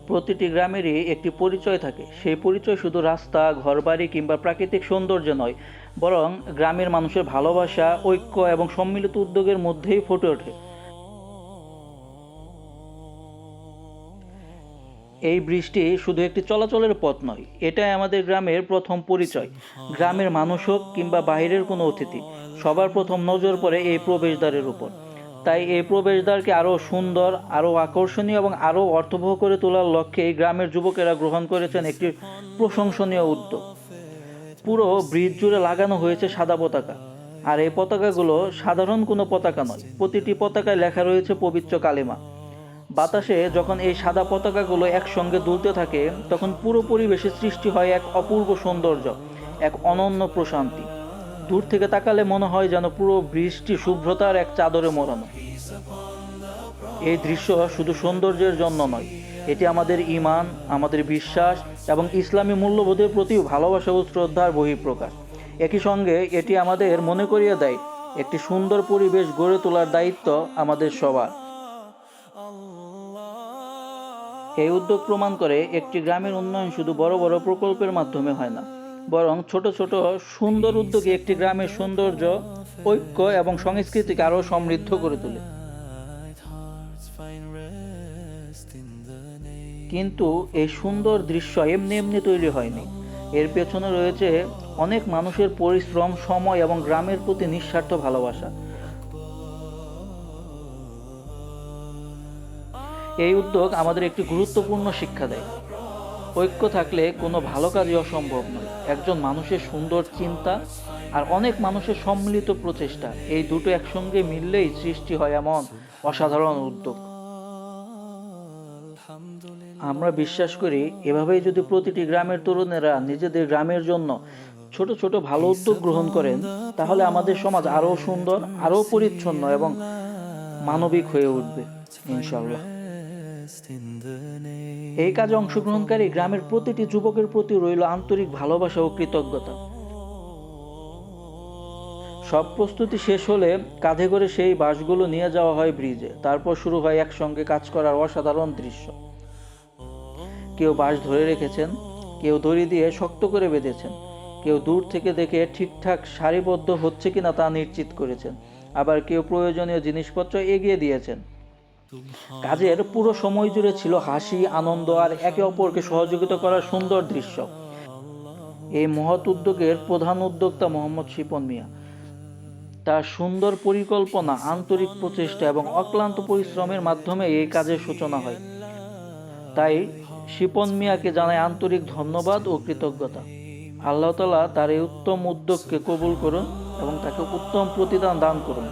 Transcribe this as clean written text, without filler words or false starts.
প্রতিটি গ্রামেরই একটি পরিচয় থাকে। সেই পরিচয় শুধু রাস্তা, ঘরবাড়ি কিংবা প্রাকৃতিক সৌন্দর্য নয়, বরং গ্রামের মানুষের ভালোবাসা, ঐক্য এবং সম্মিলিত উদ্যোগের মধ্যেই ফুটে ওঠে। এই বৃষ্টি শুধু একটি চলাচলের পথ নয়, এটাই আমাদের গ্রামের প্রথম পরিচয়। গ্রামের মানুষ হোক কিংবা বাইরের কোনো অতিথি, সবার প্রথম নজর পড়ে এই প্রবেশদ্বারের উপর। তাই এই প্রবেশদ্বারকে আরও সুন্দর, আরও আকর্ষণীয় এবং আরও অর্থবহ করে তোলার লক্ষ্যে এই গ্রামের যুবকেরা গ্রহণ করেছেন একটি প্রশংসনীয় উদ্যোগ। পুরো ব্রিজ জুড়ে লাগানো হয়েছে সাদা পতাকা। আর এই পতাকাগুলো সাধারণ কোনো পতাকা নয়, প্রতিটি পতাকায় লেখা রয়েছে পবিত্র কালিমা। বাতাসে যখন এই সাদা পতাকাগুলো একসঙ্গে দুলতে থাকে, তখন পুরো পরিবেশে সৃষ্টি হয় এক অপূর্ব সৌন্দর্য, এক অনন্য প্রশান্তি। দূর থেকে তাকালে মনে হয় যেন পুরো বৃষ্টি শুভ্রতার এক চাদরে মোড়ানো। এই দৃশ্য শুধু সৌন্দর্যের জন্য নয়, এটি আমাদের ঈমান, আমাদের বিশ্বাস এবং ইসলামী মূল্যবোধের প্রতি ভালোবাসা ও শ্রদ্ধার বহিঃপ্রকাশ। একই সঙ্গে এটি আমাদের মনে করিয়ে দেয়, একটি সুন্দর পরিবেশ গড়ে তোলার দায়িত্ব আমাদের সবার। এই উদ্যোগ প্রমাণ করে একটি গ্রামের উন্নয়ন শুধু বড় বড় প্রকল্পের মাধ্যমে হয় না, বরং ছোট ছোট সুন্দর উদ্যোগে একটি গ্রামের সৌন্দর্য, ঐক্য এবং সংস্কৃতিকে আরও সমৃদ্ধ করে তোলে। কিন্তু এই সুন্দর দৃশ্য এমনি এমনি তৈরি হয়নি। এর পেছনে রয়েছে অনেক মানুষের পরিশ্রম, সময় এবং গ্রামের প্রতি নিঃস্বার্থ ভালোবাসা। এই উদ্যোগ আমাদের একটি গুরুত্বপূর্ণ শিক্ষা দেয়, ঐক্য থাকলে কোনো ভালো কাজই অসম্ভব নয়। একজন মানুষের সুন্দর চিন্তা আর অনেক মানুষের সম্মিলিত প্রচেষ্টা, এই দুটো একসঙ্গে মিললেই সৃষ্টি হয় এমন অসাধারণ উদ্যোগ। আমরা বিশ্বাস করি, এভাবেই যদি প্রতিটি গ্রামের তরুণেরা নিজেদের গ্রামের জন্য ছোট ছোট ভালো উদ্যোগ গ্রহণ করেন, তাহলে আমাদের সমাজ আরও সুন্দর, আরও পরিচ্ছন্ন এবং মানবিক হয়ে উঠবে ইনশাআল্লাহ। এই কাজে অংশগ্রহণকারী গ্রামের প্রতিটি যুবকের প্রতি রইল আন্তরিক ভালোবাসা ও কৃতজ্ঞতা। সব প্রস্তুতি শেষ হলে কাঁধে করে সেই বাঁশগুলো নিয়ে যাওয়া হয় ব্রিজে। তারপর শুরু হয় একসঙ্গে কাজ করার অসাধারণ দৃশ্য। কেউ বাঁশ ধরে রেখেছেন, কেউ দড়ি দিয়ে শক্ত করে বেঁধেছেন, কেউ দূর থেকে দেখে ঠিকঠাক সারিবদ্ধ হচ্ছে কিনা তা নিশ্চিত করেছেন, আবার কেউ প্রয়োজনীয় জিনিসপত্র এগিয়ে দিয়েছেন। কাজের পুরো সময় জুড়ে ছিল হাসি, আনন্দ আর একে অপরকে সহযোগিতা করার সুন্দর দৃশ্য। এই মহৎ উদ্যোগের প্রধান উদ্যোক্তা মোহাম্মদ শিপন মিয়া। তার সুন্দর পরিকল্পনা, আন্তরিক প্রচেষ্টা এবং অক্লান্ত পরিশ্রমের মাধ্যমে এই কাজের সূচনা হয়। তাই শিপন মিয়াকে জানাই আন্তরিক ধন্যবাদ ও কৃতজ্ঞতা। আল্লাহ তাআলা তার এই উত্তম উদ্যোগকে কবুল করুন এবং তাকে উত্তম প্রতিদান দান করুন।